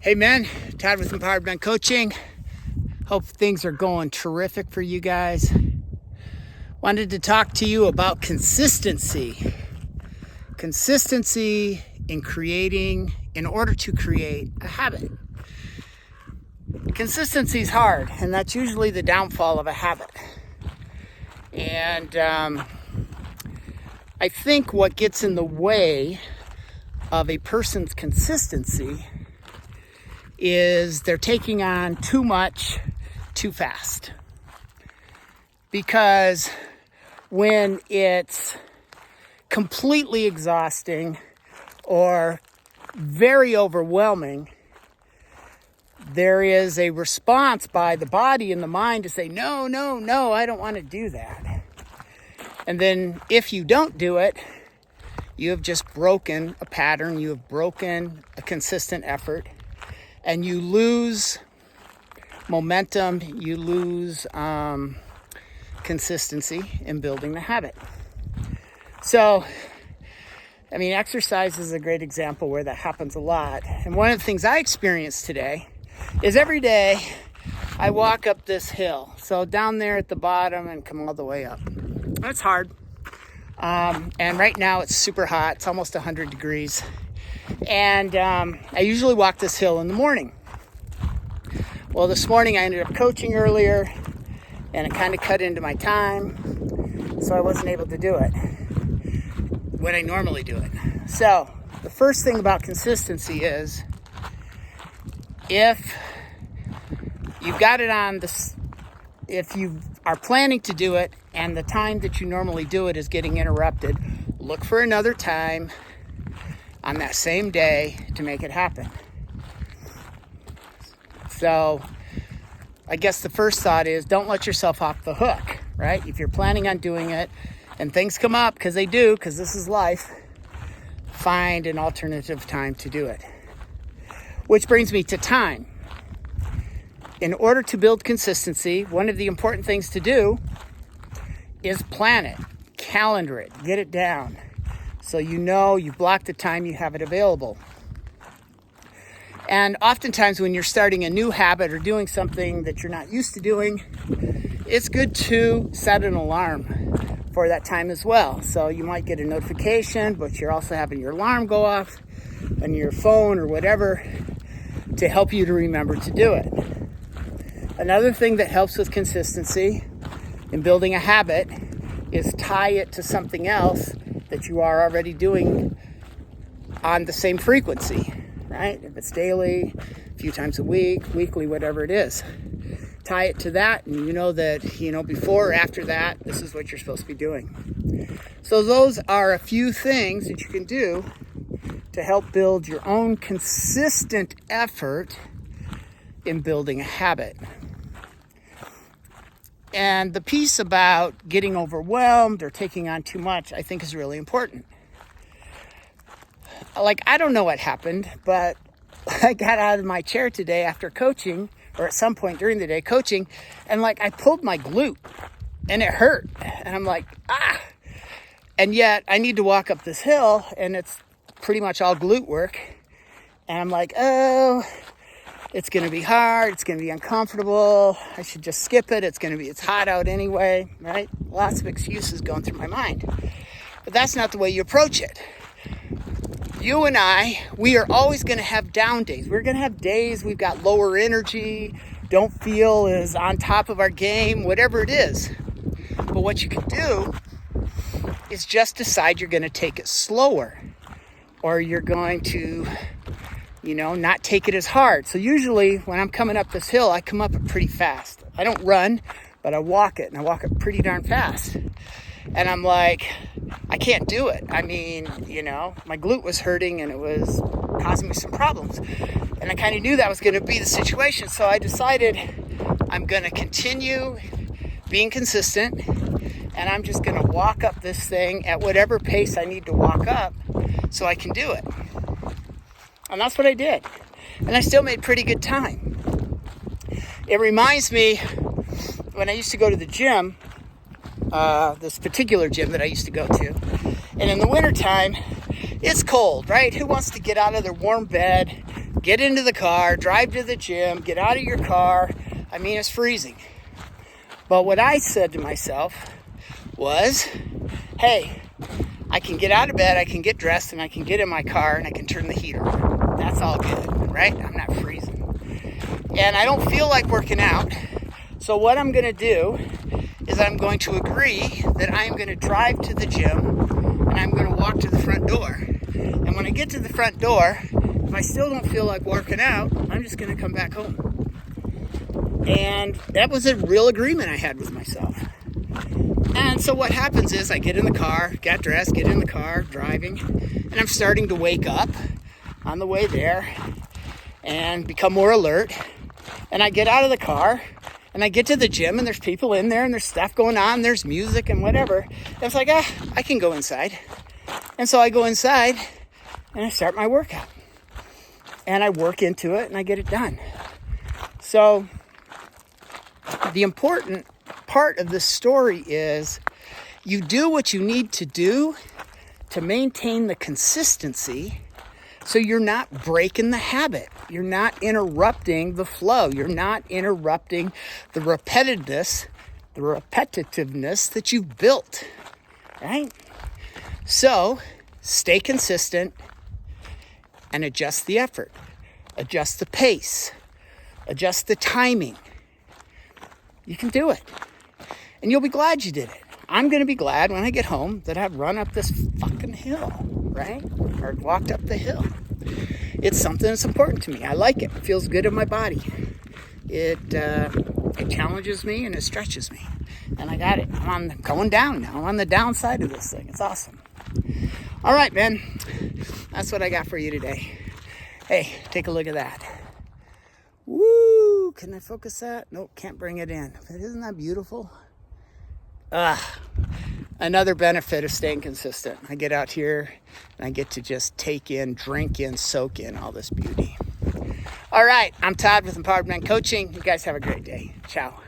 Hey men, Todd with Empowered Men Coaching. Hope things are going terrific for you guys. Wanted to talk to you about consistency. Consistency in order to create a habit. Consistency is hard, and that's usually the downfall of a habit. And I think what gets in the way of a person's consistency is they're taking on too much too fast. Because when it's completely exhausting or very overwhelming, there is a response by the body and the mind to say, no, I don't want to do that. And then if you don't do it, you have just broken a pattern, you have broken a consistent effort, and you lose momentum, you lose consistency in building the habit. So, exercise is a great example where that happens a lot. And one of the things I experienced today is every day I walk up this hill. So down there at the bottom and come all the way up. That's hard. And right now it's super hot. It's almost 100 degrees. And I usually walk this hill in the morning. Well, this morning I ended up coaching earlier, and it kind of cut into my time, so I wasn't able to do it when I normally do it. So the first thing about consistency is if you've got it on this, if you are planning to do it and the time that you normally do it is getting interrupted, look for another time on that same day to make it happen. So I guess the first thought is don't let yourself off the hook, right? If you're planning on doing it and things come up, because they do, because this is life, find an alternative time to do it. Which brings me to time. In order to build consistency, one of the important things to do is plan it, calendar it, get it down. So you know you block the time, you have it available. And oftentimes when you're starting a new habit or doing something that you're not used to doing, it's good to set an alarm for that time as well. So you might get a notification, but you're also having your alarm go off on your phone or whatever to help you to remember to do it. Another thing that helps with consistency in building a habit is tie it to something else that you are already doing on the same frequency, right? If it's daily, a few times a week, weekly, whatever it is. Tie it to that, and you know that, before or after that, this is what you're supposed to be doing. So those are a few things that you can do to help build your own consistent effort in building a habit. And the piece about getting overwhelmed or taking on too much, I think, is really important. I don't know what happened, but I got out of my chair today after coaching, or at some point during the day coaching, and I pulled my glute, and it hurt. And I'm like, ah! And yet, I need to walk up this hill, and it's pretty much all glute work. And I'm like, oh, it's going to be hard. It's going to be uncomfortable. I should just skip it. It's hot out anyway, right? Lots of excuses going through my mind. But that's not the way you approach it. You and we are always going to have down days. We're going to have days we've got lower energy, don't feel as on top of our game, whatever it is. But what you can do is just decide you're going to take it slower, or you're going to not take it as hard. So usually when I'm coming up this hill, I come up it pretty fast. I don't run, but I walk it, and I walk it pretty darn fast. And I'm like, I can't do it. My glute was hurting and it was causing me some problems. And I kind of knew that was going to be the situation. So I decided I'm going to continue being consistent, and I'm just going to walk up this thing at whatever pace I need to walk up so I can do it. And that's what I did. And I still made pretty good time. It reminds me when I used to go to the gym, this particular gym that I used to go to. And in the wintertime, it's cold, right? Who wants to get out of their warm bed, get into the car, drive to the gym, get out of your car. I mean, it's freezing. But what I said to myself was, hey, I can get out of bed, I can get dressed, and I can get in my car, and I can turn the heater on. That's all good, right? I'm not freezing. And I don't feel like working out. So what I'm going to do is I'm going to agree that I am going to drive to the gym, and I'm going to walk to the front door. And when I get to the front door, if I still don't feel like working out, I'm just going to come back home. And that was a real agreement I had with myself. And so what happens is I get in the car, get dressed, get in the car, driving, and I'm starting to wake up on the way there and become more alert. And I get out of the car and I get to the gym and there's people in there and there's stuff going on, there's music and whatever. And it's like, I can go inside. And so I go inside and I start my workout. And I work into it and I get it done. So the important part of this story is you do what you need to do to maintain the consistency so you're not breaking the habit. You're not interrupting the flow. You're not interrupting the repetitiveness that you've built, right? So stay consistent and adjust the effort, adjust the pace, adjust the timing. You can do it. And you'll be glad you did it. I'm going to be glad when I get home that I've run up this fucking hill, right? Or walked up the hill. It's something that's important to me. I like it. It feels good in my body. It challenges me and it stretches me. And I got it. I'm going down now. I'm on the downside of this thing. It's awesome. All right, man. That's what I got for you today. Hey, take a look at that. Woo! Can I focus that? Nope, can't bring it in. But isn't that beautiful? Another benefit of staying consistent. I get out here and I get to just take in, drink in, soak in all this beauty. All right, I'm Todd with Empowered Men Coaching. You guys have a great day. Ciao.